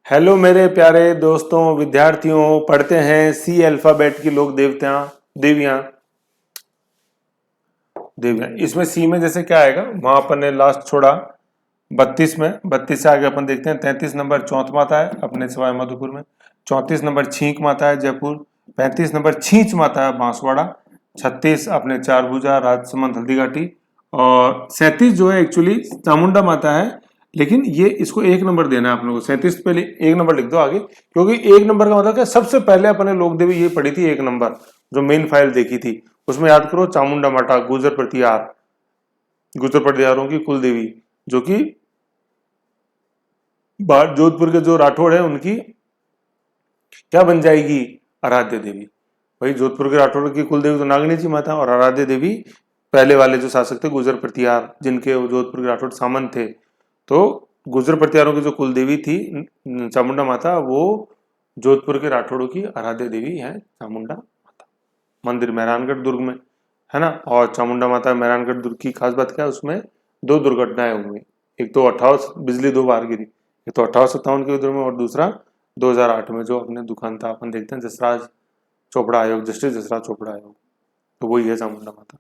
Hello मेरे प्यारे दोस्तों, विद्यार्थियों, पढ़ते हैं सी अल्फाबेट की लोग देवता देवियां देवियां। इसमें सी में जैसे क्या आएगा, वहां अपन ने लास्ट छोड़ा 32 में। 32 से आगे अपन देखते हैं 33 नंबर चौथ माता है अपने सवाई माधोपुर में। 34 नंबर छींक माता है जयपुर। 35 नंबर छींच माता है बांसवाड़ा। 36 अपने चार भुजा राजसमंद हल्दीघाटी। और 37 जो है एक्चुअली चामुंडा माता है, लेकिन ये इसको एक नंबर देना है आप लोगों को। 37 पहले एक नंबर लिख दो आगे, क्योंकि एक नंबर का मतलब क्या, सबसे पहले अपने लोक देवी ये पढ़ी थी एक नंबर, जो मेन फाइल देखी थी उसमें याद करो चामुंडा माता गुजर प्रतिहार, गुजर प्रतिहारों की कुल देवी, जो कि जोधपुर के जो राठौड़ है उनकी क्या बन जाएगी, आराध्य देवी। भाई जोधपुर के राठौड़ की कुल देवी तो नागनी जी माता, और आराध्य देवी पहले वाले जो शासक थे गुजर प्रतिहार, जिनके जोधपुर के राठौड़ सामंत थे। तो गुजर प्रतिहारों की जो कुल देवी थी चामुंडा माता, वो जोधपुर के राठौड़ों की आराध्य देवी है चामुंडा माता। मंदिर मेहरानगढ़ दुर्ग में है ना। और चामुंडा माता मेहरानगढ़ दुर्ग की खास बात क्या है, उसमें दो दुर्घटनाएं हुई। एक तो 28 बिजली दो बार गिरी, एक तो 1857 के युद्ध में, और दूसरा 2008 में जो अपने दुकान था अपन देखते हैं जसराज चोपड़ा आयोग, जस्टिस जसराज चोपड़ा आयोग, तो वही है चामुंडा माता,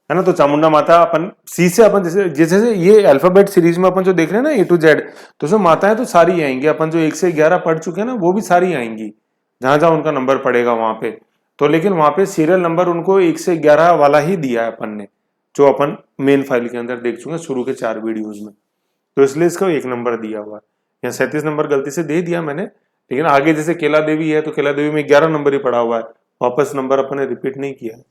है ना। तो चामुंडा माता अपन सी से अपन जैसे जैसे ये अल्फाबेट सीरीज में अपन जो देख रहे हैं ना A to Z, तो उसमें माताएं तो सारी आएंगी। अपन जो 1 से 11 पढ़ चुके हैं ना, वो भी सारी आएंगी जहां जहां उनका नंबर पड़ेगा वहां पे। तो लेकिन वहां पे सीरियल नंबर उनको 1 से 11 वाला ही दिया है अपन ने, जो अपन मेन फाइल के अंदर देख चुके हैं शुरू के 4 वीडियोज में। तो इसलिए इसका 1 नंबर दिया हुआ है। यहाँ 37 नंबर गलती से दे दिया मैंने, लेकिन आगे जैसे केला देवी है तो केला देवी में 11 नंबर ही पड़ा हुआ है, वापस नंबर अपन ने रिपीट नहीं किया है।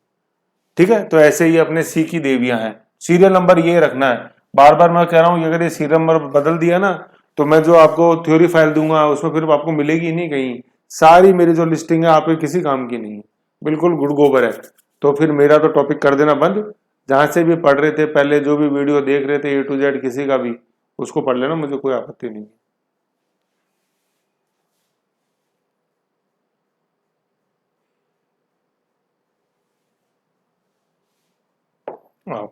ठीक है, तो ऐसे ही अपने सी की देवियां हैं, सीरियल नंबर ये रखना है। बार बार मैं कह रहा हूं, अगर ये सीरियल नंबर बदल दिया ना, तो मैं जो आपको थ्योरी फाइल दूंगा उसमें फिर आपको मिलेगी नहीं कहीं। सारी मेरी जो लिस्टिंग है आपके किसी काम की नहीं है, बिल्कुल गुड़ गोबर है। तो फिर मेरा तो टॉपिक कर देना बंद। जहां से भी पढ़ रहे थे पहले, जो भी वीडियो देख रहे थे A to Z किसी का भी, उसको पढ़ लेना, मुझे कोई आपत्ति नहीं है। हाँ,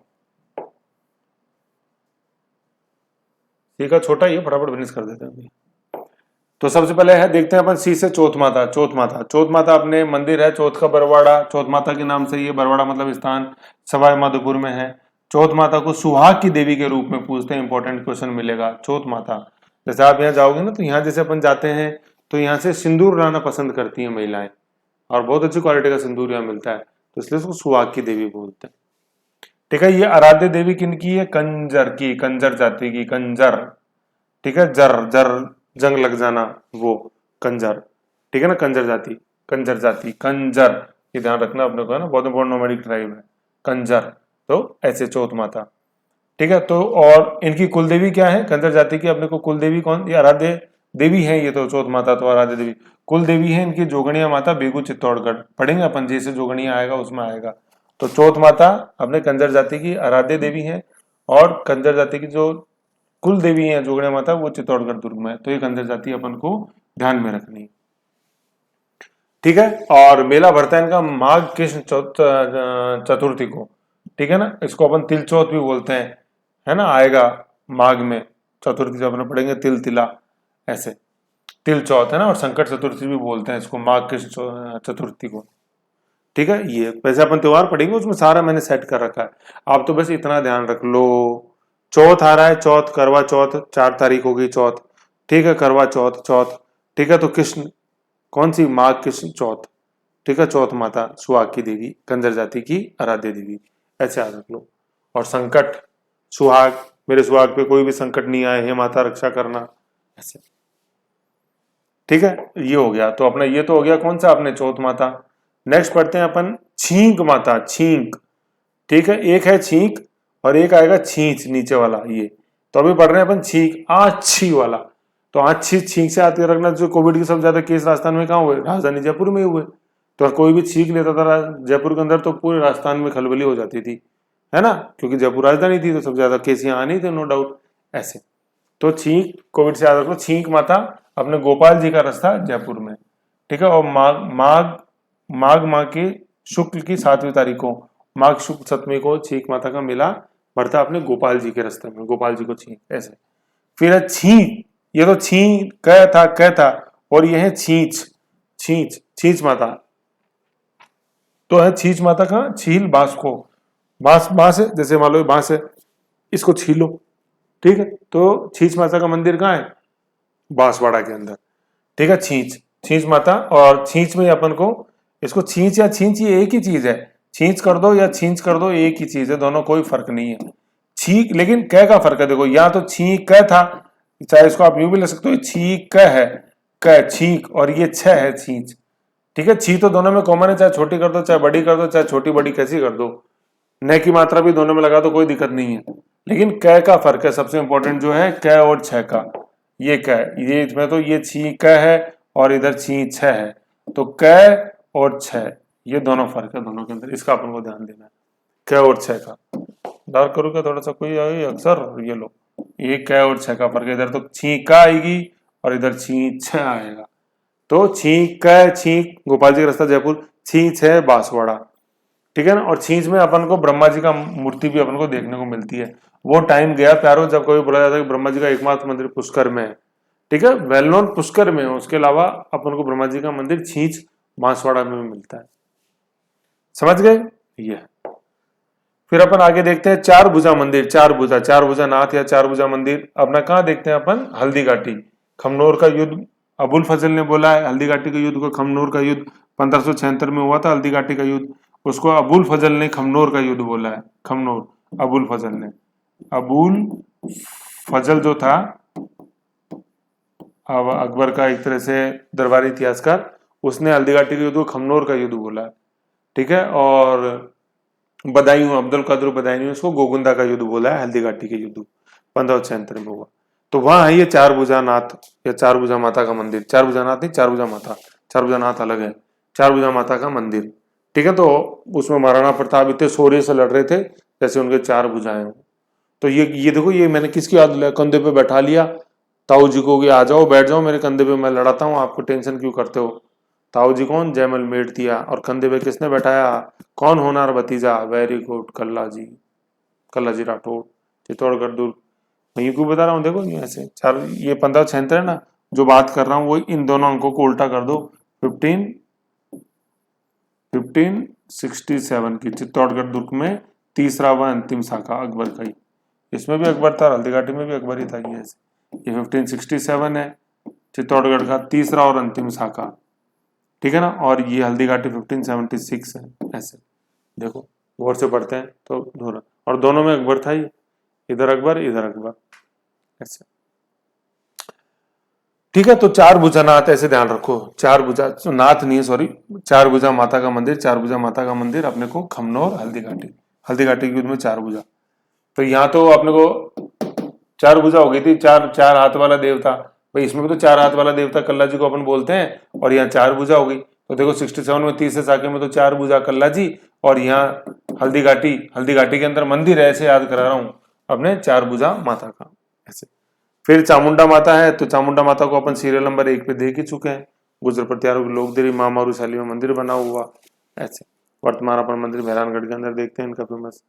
सी का छोटा ही है, फटाफट फिनिश कर देते हैं अभी। तो सबसे पहले है देखते हैं अपन सी से चौथ माता। चौथ माता, चौथ माता अपने मंदिर है चौथ का बरवाड़ा, चौथ माता के नाम से ये बरवाड़ा मतलब स्थान सवाई माधोपुर में है। चौथ माता को सुहाग की देवी के रूप में पूछते हैं, इंपॉर्टेंट क्वेश्चन मिलेगा। चौथ माता, जैसे आप यहाँ जाओगे ना, तो यहाँ जैसे अपन जाते हैं तो यहाँ से सिंदूर लाना पसंद करती हैं महिलाएं, और बहुत अच्छी क्वालिटी का सिंदूर यहाँ मिलता है, तो इसलिए उसको सुहाग की देवी बोलते हैं। ठीक है, ये आराध्य देवी किनकी है, कंजर की, कंजर जाति की, कंजर। ठीक है, जर जर जंग लग जाना, वो कंजर। ठीक है ना, कंजर जाति, कंजर जाति, कंजर, ये ध्यान रखना अपने को, है ना, बहुत इंपॉर्टेंट नोमैडिक ट्राइब है कंजर। तो ऐसे चौथ माता। ठीक है, तो और इनकी कुल देवी क्या है कंजर जाति की, अपने को कुल देवी कौन, ये आराध्य देवी है, ये तो चौथ माता तो आराध्य देवी। कुल देवी है इनकी जोगणिया माता बेगू चित्तौड़गढ़, पढ़ेंगे अपन जैसे जोगणिया आएगा उसमें आएगा। तो चौथ माता अपने कंजर जाति की आराध्य देवी है, और कंजर जाति की जो कुल देवी है जोगणिया माता, वो चित्तौड़गढ़ दुर्ग में है। तो ये कंजर जाति अपन को ध्यान में रखनी। ठीक है, और मेला भरता है इनका माघ कृष्ण चतुर्थी को। ठीक है ना, इसको अपन तिल चौथ भी बोलते हैं, है ना, आएगा माघ में। चतुर्थी जब अपने पढ़ेंगे तिल तिला, ऐसे तिल चौथ है ना, और संकट चतुर्थी भी बोलते हैं इसको, माघ कृष्ण चतुर्थी को। ठीक है, ये वैसे अपन त्योहार पढ़ेंगे उसमें सारा मैंने सेट कर रखा है, आप तो बस इतना ध्यान रख लो। चौथ आ रहा है, चौथ करवा चौथ 4 तारीख होगी चौथ। ठीक है, करवा चौथ चौथ। ठीक है, तो कृष्ण कौन सी, माघ कृष्ण चौथ। ठीक है, चौथ माता सुहाग की देवी, कंजर जाति की आराध्य देवी, ऐसे याद रख लो। और संकट सुहाग, मेरे सुहाग पे कोई भी संकट नहीं आए, हे माता रक्षा करना, ऐसे। ठीक है, ये हो गया। तो अपना ये तो हो गया कौन सा, अपने चौथ माता। नेक्स्ट पढ़ते हैं अपन छींक माता, छींक। ठीक है, एक है छींक और एक आएगा छींच नीचे वाला, ये तो अभी पढ़ रहे हैं अपन छींक आछी वाला। तो आछी छींक से आते रखना, जो कोविड के सबसे ज्यादा केस राजस्थान में कहाँ हुए, राजधानी जयपुर में हुए। तो कोई भी छींक लेता था जयपुर के अंदर तो पूरे राजस्थान में खलबली हो जाती थी, है ना, क्योंकि जयपुर राजधानी थी तो सबसे ज्यादा केस यहाँ आने थे, नो डाउट, ऐसे। तो छींक कोविड से याद रखो, छींक माता अपने गोपाल जी का रास्ता जयपुर में। ठीक है, और माघ माघ माघ माह की शुक्ल की 7वीं तारीख को, माघ शुक्ल 7वीं को छींक माता का मेला बढ़ता अपने गोपाल जी के रास्ते में, गोपाल जी को छींक, ऐसे। फिर है छींक, ये तो छी क था और ये है छींच, छींच छींच माता। तो है छींच माता का छील बांस को, बांस बांस है, जैसे मान लो बांस है, इसको छीलो, ठीक है। तो छींच माता का मंदिर कहाँ है? बांसवाड़ा के अंदर, ठीक है। छींच, छींच माता, और छींच में अपन को, इसको छींच या छींच ये एक ही चीज है, छींच कर दो या छींच कर दो एक ही चीज है, दोनों कोई फर्क नहीं है। छींक, लेकिन क का फर्क है, देखो यहाँ तो छींक क था, चाहे इसको आप यूं भी ले सकते हो, छींक क है, क छींक, और ये छ है छींच, ठीक है। छी तो दोनों में कॉमन है, चाहे छोटी कर दो चाहे बड़ी कर दो, चाहे छोटी बड़ी कैसी कर दो, न की मात्रा भी दोनों में लगा दो कोई दिक्कत नहीं है। लेकिन क का फर्क है, सबसे इंपॉर्टेंट जो है क और छ का, ये क, ये इसमें तो ये छी क है और इधर छी छ है, तो क और छ ये दोनों फर्क है दोनों के अंदर, इसका अपन को ध्यान देना है। क और छ का डार्क करोगे थोड़ा सा कोई अक्सर, ये लो, ये क और छ का फर्क है, इधर तो छी का आएगी और इधर छी छ आएगा। तो छींक छींक गोपाल जी का रास्ता जयपुर, छींच है बांसवाड़ा, ठीक है ना। और छींच में अपन को ब्रह्मा जी का मूर्ति भी अपन को देखने को मिलती है। वो टाइम गया प्यारो जब कभी बोला जाता है कि ब्रह्मा जी का एकमात्र मंदिर पुष्कर में है, ठीक है, वेल नोन पुष्कर में है, उसके अलावा अपन को ब्रह्मा जी का मंदिर छींच बांसवाड़ा में मिलता है। समझ गए? ये फिर अपन आगे देखते हैं चार भुजा मंदिर, चार भुजा नाथ या चार भुजा मंदिर अपना कहाँ देखते हैं अपन? हल्दी घाटी। खमनोर का युद्ध अबुल फजल ने बोला है, हल्दी घाटी के युद्ध को खमनोर का युद्ध 1576 में हुआ था, हल्दी घाटी का युद्ध, उसको अबुल फजल ने खमनोर का युद्ध बोला है। खमनोर, अबुल फजल ने, अबुल फजल जो था अब अकबर का एक तरह से दरबारी इतिहासकार, उसने हल्दी घाटी के युद्ध को खमनोर का युद्ध बोला है, ठीक है। और बदायूं, अब्दुल कादिर बदायूं उसको गोगुंदा का युद्ध बोला है, हल्दी घाटी के युद्ध 1576 में हुआ। तो वहां है ये चार भुजा नाथ या चार भुजा माता का मंदिर, चार भुजा नाथ नहीं, चार भुजा माता, चार भुजा नाथ अलग है, चार भुजा माता का मंदिर, ठीक है। तो उसमें महाराणा प्रताप इतने शौर्य से लड़ रहे थे जैसे उनके चार भुजाएं हो। तो ये देखो, ये मैंने किसकी याद दिलाया, कंधे पे बैठा लिया ताऊ जी को, आ जाओ बैठ जाओ मेरे कंधे पे, मैं लड़ाता हूँ, आपको टेंशन क्यों करते हो। ताऊ जी कौन? जयमल मेट दिया, और कंधे पे किसने बैठाया? कौन? होनार भतीजा, वेरी गुड, कल्ला जी, कल्ला जी राठौड़, चित्तौड़गढ़ दुर्ग। मैं ये क्यों बता रहा हूँ, देखो ये ऐसे चार, ये 1576 है ना, जो बात कर रहा हूँ वो इन दोनों अंकों को उल्टा कर दो, 1567 की चित्तौड़गढ़ दुर्ग में तीसरा व अंतिम शाखा अकबर का ही, इसमें भी अकबर था, हल्दी घाटी में भी अकबर ही था, ये 1567 है चित्तौड़गढ़ का तीसरा और अंतिम शाखा, ठीक है ना। और ये हल्दी घाटी 1576 है, ऐसे देखो गौर से पढ़ते हैं तो दोनों, और दोनों में अकबर था ही, इधर अकबर इधर अकबर, ऐसे, ठीक है। तो चार भुजा नाथ ऐसे ध्यान रखो, चार भुजा नाथ नहीं, सॉरी, चार भुजा माता का मंदिर, चार भुजा माता का मंदिर अपने को खमनोर हल्दी घाटी के युद्ध में चार भुजा। तो यहाँ तो अपने को चार भुजा हो गई थी, चार चार हाथ वाला देवता, भाई इसमें भी तो चार हाथ वाला देवता कल्ला जी को अपन बोलते हैं, और यहाँ चार भुजा हो गई। तो देखो 67 में तीसरे साके में तो चार भुजा कल्ला जी, और यहाँ हल्दी घाटी के अंदर मंदिर है, ऐसे याद करा रहा हूँ अपने चार भुजा माता का, ऐसे। फिर चामुंडा माता है, तो चामुंडा माता को अपन सीरियल नंबर 1 पे देख ही चुके हैं, गुजर प्रत्यारों की लोकदेवी माँ मारूशाली में मंदिर बना हुआ, ऐसे। वर्तमान अपन मंदिर भैरानगढ़ के अंदर देखते हैं इनका फेमस।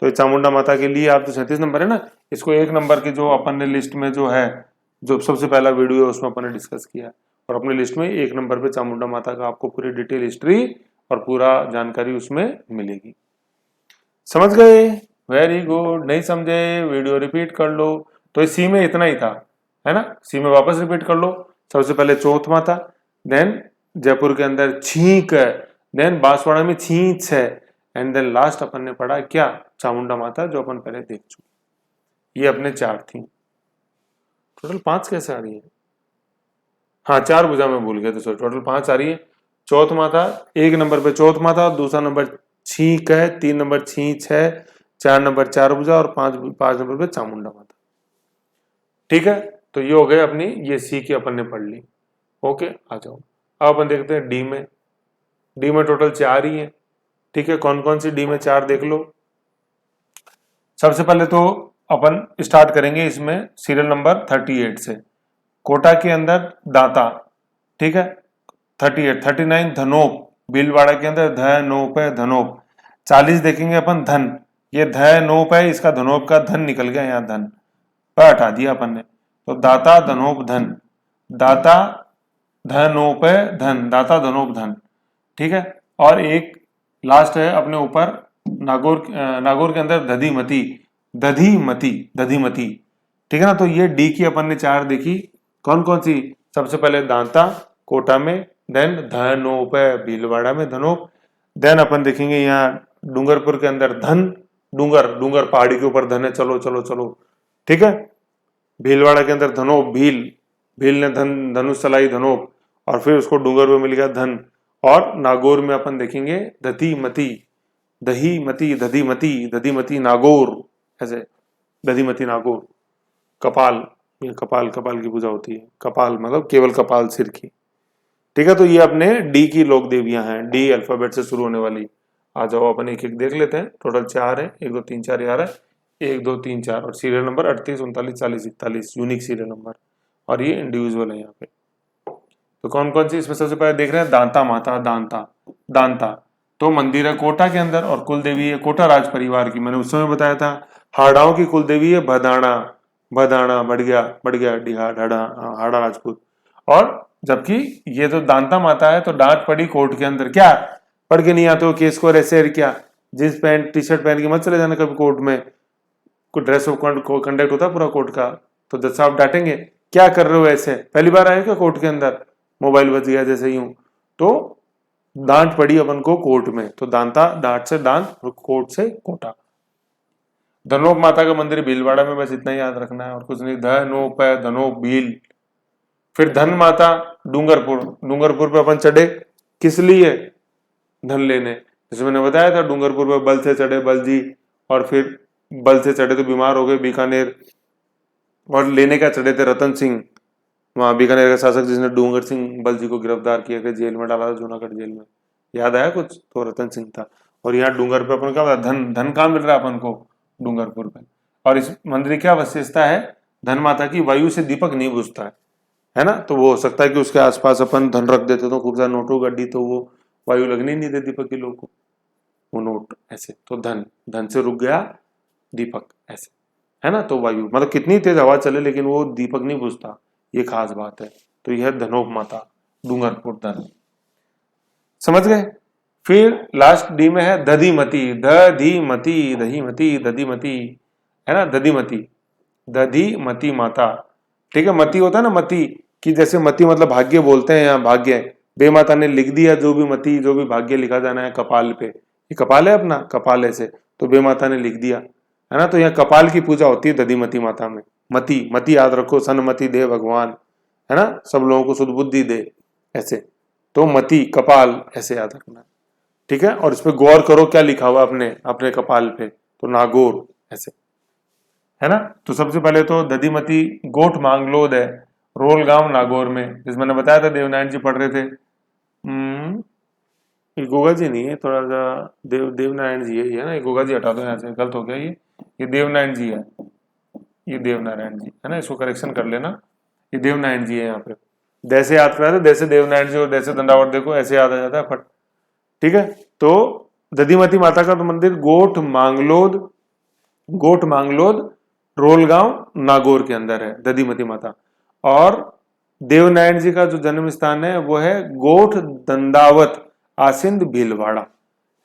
तो ये चामुंडा माता के लिए आप तो 37 नंबर है ना, इसको 1 नंबर की जो अपन ने लिस्ट में जो है, जो सबसे पहला वीडियो है उसमें अपन ने डिस्कस किया है, और अपनी लिस्ट में 1 नंबर पे चामुंडा माता का आपको पूरी डिटेल हिस्ट्री और पूरा जानकारी उसमें मिलेगी। समझ गए? Very good. नहीं समझे वीडियो रिपीट कर लो। तो इस सी में इतना ही था, है ना, सी में वापस रिपीट कर लो। सबसे पहले चौथ माता, देन जयपुर के अंदर छींक, देन बांसवाड़ा में छींच है, एंड देन लास्ट अपन ने पढ़ा क्या? चामुंडा माता, जो अपन पहले देख चुके। ये अपने चार थी, टोटल 5 कैसे आ रही है? हाँ, 4 भुजा में भूल गए, तो टोटल 5 आ रही है। चौथ माता 1 नंबर पे चौथ माता, दूसरा नंबर छींक है, 3 नंबर छींच है, 4 नंबर चार भुजा, और 5 नंबर पे चामुंडा माता, ठीक है। तो ये हो गए अपनी, ये सी की अपन ने पढ़ ली। ओके, आ जाओ अब अपन देखते हैं डी में। डी में टोटल 4 ही है, ठीक है। कौन कौन सी डी में 4 देख लो। सबसे पहले तो अपन स्टार्ट करेंगे इसमें सीरियल नंबर 38 से। कोटा के अंदर दाता, ठीक है, 38, 39 धनोप, भीलवाड़ा के अंदर धनोप है, धनोप। 40 देखेंगे अपन धन, ये धनोप है, इसका धनोप का धन निकल गया यहाँ, धन पर हटा दिया अपन ने, तो दाता धनोप धन, दाता धनोप धन, दाता धनोप धन, ठीक है। और एक लास्ट है अपने ऊपर नागौर, नागौर के अंदर दधिमती, दधिमती, दधिमती, ठीक है ना। तो ये डी की अपन ने 4 देखी, कौन कौन सी, सबसे पहले दांता कोटा में, देन धनोप भीलवाड़ा में धनोप, देन अपन देखेंगे यहाँ डूंगरपुर के अंदर धन, डूंगर, डूंगर पहाड़ी के ऊपर धन है, चलो चलो चलो, ठीक है। भीलवाड़ा के अंदर धनोप, भील, भील ने धन, धनुष चलाई धनोप, और फिर उसको डूंगर में मिल गया धन। और नागौर में अपन देखेंगे दधिमती, दहीमती, दधिमती, दधिमती नागौर, ऐसे दधिमती नागौर। कपाल, ये कपाल, कपाल की पूजा होती है, कपाल मतलब केवल कपाल सिर की, ठीक है। तो ये अपने डी की लोक देवियां हैं, डी अल्फाबेट से शुरू होने वाली। आ जाओ अपन एक एक देख लेते हैं, टोटल 4 है, 1 2 3 4 यार है, 1 2 3 4, और serial number 38 39 40 41, unique serial number, और ये इंडिविजुअल है यहाँ पे। तो कौन कौन सी इसमें सबसे पहले देख रहे हैं, दांता माता, दांता, दांता तो मंदिर है कोटा के अंदर, और कुल देवी है कोटा राज परिवार की। मैंने उस समय बताया था हाड़ाओं की कुल देवी है भदाना, भदाना, बढ़ गया डिहा, ढाड़ा, हाड़ा राजपूत। और जबकि ये तो दांता माता है, तो डांट पड़ी कोर्ट के अंदर, क्या पढ़ के नहीं आते हो केस को, ऐसे क्या जींस पैंट टी शर्ट पहन के मत चले जाना कभी कोर्ट में, कोई ड्रेस ऑफ कंडक्ट होता है पूरा कोर्ट का, तो जज साहब डांटेंगे, क्या कर रहे हो ऐसे, पहली बार आए क्या कोर्ट के अंदर, मोबाइल बज गया जैसे यूं, तो डांट पड़ी अपन को कोर्ट में। तो दांता, डांट से दांत, और कोर्ट से कोटा। धनोप माता का मंदिर भीलवाड़ा में, बस इतना याद रखना है और कुछ नहीं, धनोप है, धनोप भील। फिर धन माता डूंगरपुर, डूंगरपुर पे अपन चढ़े किस लिए, धन लेने, जैसे मैंने बताया था डूंगरपुर पे बल से चढ़े बलजी, और फिर बल से चढ़े तो बीमार हो गए बीकानेर, और लेने का चढ़े थे रतन सिंह, वहां बीकानेर का शासक जिसने डूंगर सिंह बलजी को गिरफ्तार किया के जेल में डाला था, जूनागढ़ जेल में, याद आया कुछ, तो रतन सिंह था। और यहाँ डूंगर पे अपन क्या, धन, धन कहाँ मिल रहा है अपन को, डूंगरपुर पे। और इस मंदिर की क्या विशेषता है, धन माता की वायु से दीपक नहीं बुझता है ना। तो वो हो सकता है कि उसके आसपास अपन धन रख देते तो खूब सारा नोटों गड्डी, तो वो वायु लगनी नहीं देती दीपक के लोग को, वो नोट ऐसे, तो धन, धन से रुक गया दीपक ऐसे, है ना। तो वायु मतलब कितनी तेज हवा चले लेकिन वो दीपक नहीं बुझता, ये खास बात है। तो यह धनोप माता डूंगरपुर धन, समझ गए। फिर लास्ट डी में है दधिमती, दधिमती, दहीमती, दधिमती, है ना, दधिमती, दधिमती माता, ठीक है। मती होता है ना, मती की, जैसे मती मतलब भाग्य बोलते हैं यहाँ, भाग्य, बेमाता ने लिख दिया जो भी मती, जो भी भाग्य लिखा जाना है कपाल पे, ये कपाल है अपना, कपाल ऐसे, तो बेमाता ने लिख दिया, है ना। तो यहाँ कपाल की पूजा होती है दधिमती माता में। मती, मती याद रखो, सन्मति दे भगवान, है ना, सब लोगों को सुदबुद्धि दे, ऐसे, तो मती कपाल ऐसे याद रखना, ठीक है। और इस पे गौर करो क्या लिखा हुआ अपने अपने कपाल पे, तो नागौर ऐसे, है ना। तो सबसे पहले तो दधिमती गोठ मांगलोद है, रोल गांव नागौर में, जिस मैंने बताया था देवनारायण जी पढ़ रहे थे। ये गोगा जी नहीं है, थोड़ा सा देवनारायण जी है ना, ये गोगा जी हटा दो यहाँ से, गलत हो गया ये देवनारायण जी है, ये देवनारायण जी है ना, इसको करेक्शन कर लेना, ये देवनारायण जी है। यहाँ पे जैसे याद करा था, जैसे देवनारायण जी और जैसे दंडावत देखो ऐसे याद आ जाता है फट, ठीक है। तो दधिमती माता का तो मंदिर गोठ मांगलोद, गोठ मांगलोद रोलगांव नागौर के अंदर है दधिमती माता। और देवनारायण जी का जो जन्म स्थान है वो है गोठ दंडावत आसिंद भीलवाड़ा,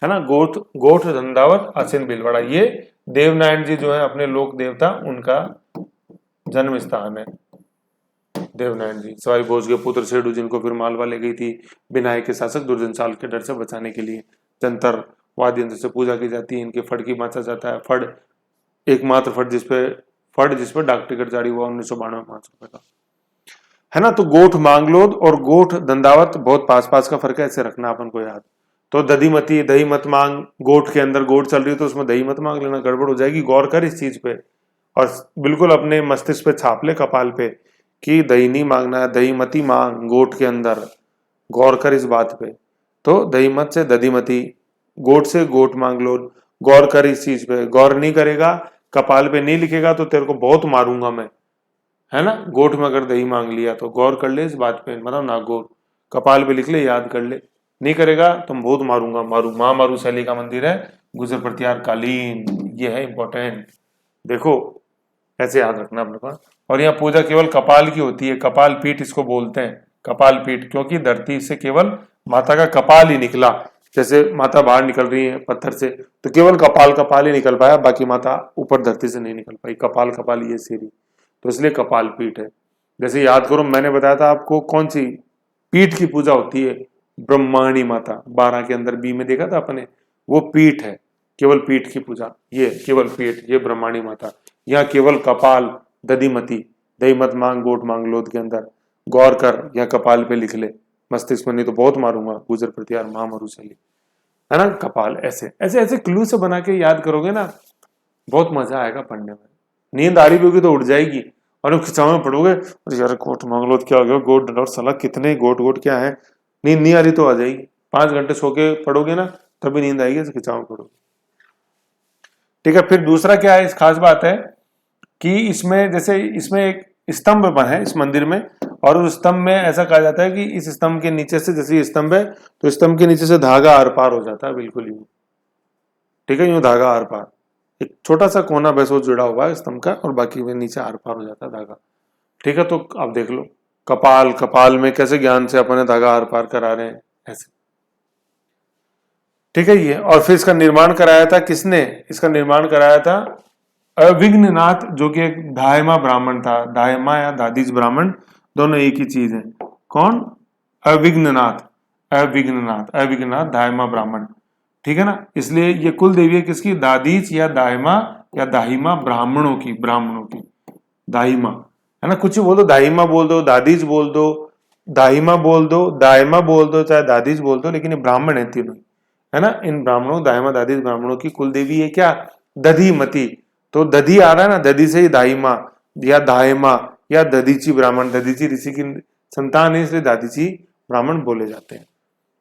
है ना, गोठ गोठ दंडावत आसिंद भीलवाड़ा, ये देवनारायण जी जो है अपने लोक देवता, उनका जन्म स्थान है। देवनारायण जी सवाई भोज के पुत्र सेडू, जिनको फिर मालवा ले गई थी विनायक के शासक दुर्जनशाल के डर से बचाने के लिए, जंतर वाद्य यंत्र से पूजा की जाती है, इनके फड़ की बांचा जाता है, फड़ एकमात्र फड़ जिसपे डाक टिकट जारी हुआ 1992 में 5 रुपए का, है ना। तो गोठ मांगलोद और गोठ दंडावत बहुत पास पास का फर्क है, ऐसे रखना अपन को याद। तो दधिमती, दही मत मांग, गोठ के अंदर गोठ चल रही है तो उसमें दही मत मांग लेना, गड़बड़ हो जाएगी, गौर कर इस चीज पे, और बिल्कुल अपने मस्तिष्क पे छाप ले कपाल पे कि दही नहीं मांगना है, दही मती मांग गोठ के अंदर, गौर कर इस बात पे। तो दही मत से दधिमती, गोठ से गोठ मांग लो, गौर कर इस चीज पे, गौर नहीं करेगा कपाल पे नहीं लिखेगा तो तेरे को बहुत मारूंगा मैं, है ना। गोठ में अगर दही मांग लिया तो गौर कर ले इस बात पे, मतलब नागौर कपाल पे लिख ले, याद कर ले, नहीं करेगा तुम बहुत मारूंगा, माँ मारू शैली का मंदिर है, गुजर प्रत्यार कालीन, ये है इंपॉर्टेंट, देखो ऐसे याद रखना अपने पास। और यहाँ पूजा केवल कपाल की होती है, कपाल पीठ इसको बोलते हैं, कपाल पीठ, क्योंकि धरती से केवल माता का कपाल ही निकला। जैसे माता बाहर निकल रही है पत्थर से तो केवल कपाल ही निकल पाया, बाकी माता ऊपर धरती से नहीं निकल पाई, कपाल ये सीरी, तो इसलिए कपाल पीठ है। जैसे याद करो मैंने बताया था आपको कौन सी पीठ की पूजा होती है, ब्रह्माणी माता, 12 के अंदर बी में देखा था अपने, वो पीठ है, केवल पीठ की पूजा, ये केवल पीठ, ये ब्रह्माणी माता। यहाँ केवल कपाल, दधिमती, दही मत मांग गोट मांग लोध के अंदर गौर कर, या कपाल पे लिख ले, मस्तिष्क में नहीं तो बहुत मारूंगा, गुजर प्रतिहार महामरुशली, है ना, कपाल। ऐसे ऐसे ऐसे क्लू से बना के याद करोगे ना, बहुत मजा आएगा पढ़ने में। नींद आ रही होगी तो उठ जाएगी, और खिंचाव में पढ़ोगे अरे यार गोट मांगलोद क्या हो गया, गोट और सला कितने गोट क्या है, नींद नहीं आ रही तो आ जाएगी। 5 घंटे सो के पढ़ोगे ना तभी नींद आएगी, खिंचाव में पढ़ोगे। ठीक है, फिर दूसरा क्या है, इस खास बात है कि इसमें जैसे इसमें एक स्तंभ बना है इस मंदिर में, और उस स्तंभ में ऐसा कहा जाता है कि इस स्तंभ के नीचे से, जैसे स्तंभ है तो स्तंभ के नीचे से धागा आर पार हो जाता है, बिल्कुल यूं, ठीक है, यूं धागा आर पार, एक छोटा सा कोना बस वो जुड़ा हुआ है स्तंभ का, और बाकी में नीचे आर पार हो जाता है धागा। ठीक है, तो आप देख लो कपाल में कैसे ज्ञान से अपने धागा आर पार करा रहे हैं ऐसे। ठीक है, ये और फिर इसका निर्माण कराया था किसने, इसका निर्माण कराया था अविघ्ननाथ, जो कि एक दायमा ब्राह्मण था, दायमा या दादीज ब्राह्मण दोनों एक ही चीज है। कौन, अविघ्ननाथ, अविघ्ननाथ दायमा ब्राह्मण, ठीक है ना। इसलिए ये कुल देवी है किसकी, दादीज या दायमा या दाहिमा ब्राह्मणों की, दाहिमा, है ना, कुछ बोल दो, दाहिमा बोल दो, दादीज बोल दो, दाहिमा बोल दो, दायमा बोल दो, चाहे दादीज बोल दो, लेकिन ये ब्राह्मण है तीनों, है ना। इन ब्राह्मणों, दाहिमा दादीज ब्राह्मणों की कुल देवी है क्या, दधिमती। तो दधी आ रहा है ना, दधी से ही दाहिमा या दायमा या दधीची ब्राह्मण, दधीची ऋषि की संतान है इसलिए दादीची ब्राह्मण बोले जाते हैं,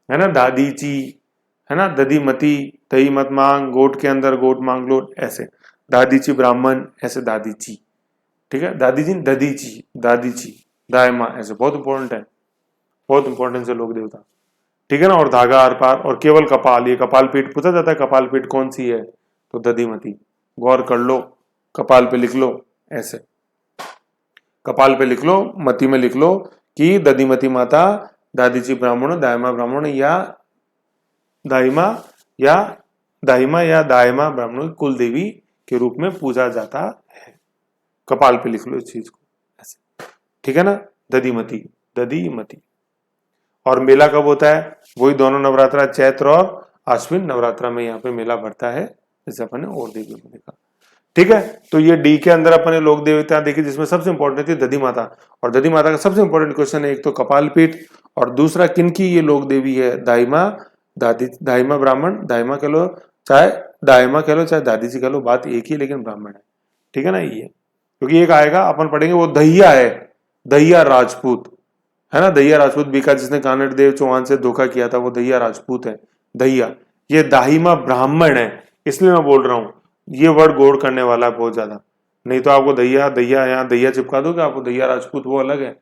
है ना, दादीची, है ना, दधिमती, दही मत मांग, गोट के अंदर गोट मांग लो, ऐसे दादीची ब्राह्मण, ऐसे दादीची, ठीक है, दादीजी दधीची, दादीची, दायमा, ऐसे बहुत इंपॉर्टेंट है, बहुत इंपॉर्टेंट है लोक देवता, ठीक है ना। और धागा आर पार, और केवल कपाल, ये कपाल पीठ पूछा जाता है, कपाल पीठ कौन सी है, तो दधिमती, गौर कर लो, कपाल पे लिख लो ऐसे, कपाल पे लिख लो, मती में लिख लो कि दधिमती माता, दादीची ब्राह्मण, दायमा ब्राह्मण या दाहिमा या दायमा ब्राह्मणों की कुल देवी के रूप में पूजा जाता है। कपाल पे लिख लो इस चीज को ऐसे, ठीक है ना, दधिमती। और मेला कब होता है, वही दोनों नवरात्रा, चैत्र और आश्विन नवरात्रा में यहाँ पे मेला भरता है, जैसे अपन ने और देवी को देखा। ठीक है, तो ये डी के अंदर अपन ने लोक देवता देखी, जिसमें सबसे इंपॉर्टेंट थी दधी माता, और दधी माता का सबसे इंपॉर्टेंट क्वेश्चन है एक तो कपाल पीठ, और दूसरा किनकी ये लोक देवी है, दाहिमा ब्राह्मण, दाहिमा कह लो चाहे दाहिमा कह लो चाहे दादी जी कह लो, बात एक ही लेकिन ब्राह्मण है, ठीक है ना। ये क्योंकि एक आएगा अपन पढ़ेंगे वो दहिया है, दहिया राजपूत, है ना, दहिया राजपूत बीका, जिसने कानड़ देव चौहान से धोखा किया था, वो दहिया राजपूत है, दहिया। ये दाहिमा ब्राह्मण है, इसलिए मैं बोल रहा हूं ये वर्ड गौर करने वाला है बहुत ज्यादा, नहीं तो आपको दहिया यहाँ दहिया चिपका दोगे, आपको दहिया राजपूत वो अलग है,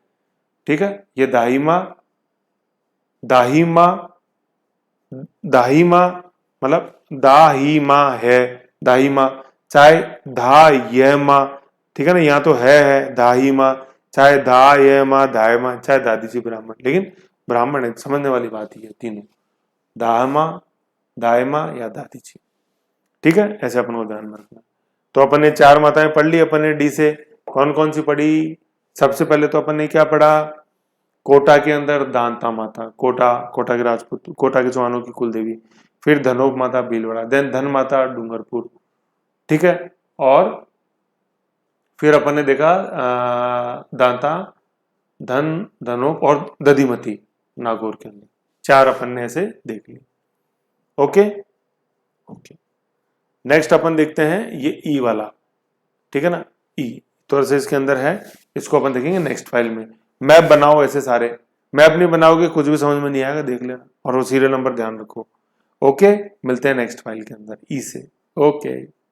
ठीक है। ये दाहिमा मतलब दाहिमा है, दाहिमा, चाहे धायमा, ठीक है ना, यहाँ तो है दाहिमा, चाहे दायमा दायमा, चाहे दादीजी ब्राह्मण, लेकिन ब्राह्मण है, समझने वाली बात ही है तीनों, दाहमा, दायमा या दादीजी, ठीक है, ऐसे अपन को ध्यान में रखना। तो अपन ने 4 माताएं पढ़ ली, अपन ने डी से कौन कौन सी पढ़ी, सबसे पहले तो अपन ने क्या पढ़ा, कोटा के अंदर दांता माता, कोटा के राजपूत, कोटा के चौहानों की कुलदेवी, फिर धनोप माता भीलवाड़ा, देन धन माता डूंगरपुर, ठीक है, और फिर अपन ने देखा दांता, धनोप और दधिमती नागौर के अंदर, 4 अपन ने ऐसे देख ली। ओके, नेक्स्ट अपन देखते हैं ये ई वाला, ठीक है ना, ई तो ऐसे इसके अंदर है, इसको अपन देखेंगे नेक्स्ट फाइल में। मैप बनाओ ऐसे सारे, मैप नहीं बनाओगे कुछ भी समझ में नहीं आएगा, देख लेना, और वो सीरियल नंबर ध्यान रखो। ओके, मिलते हैं नेक्स्ट फाइल के अंदर ई से। ओके।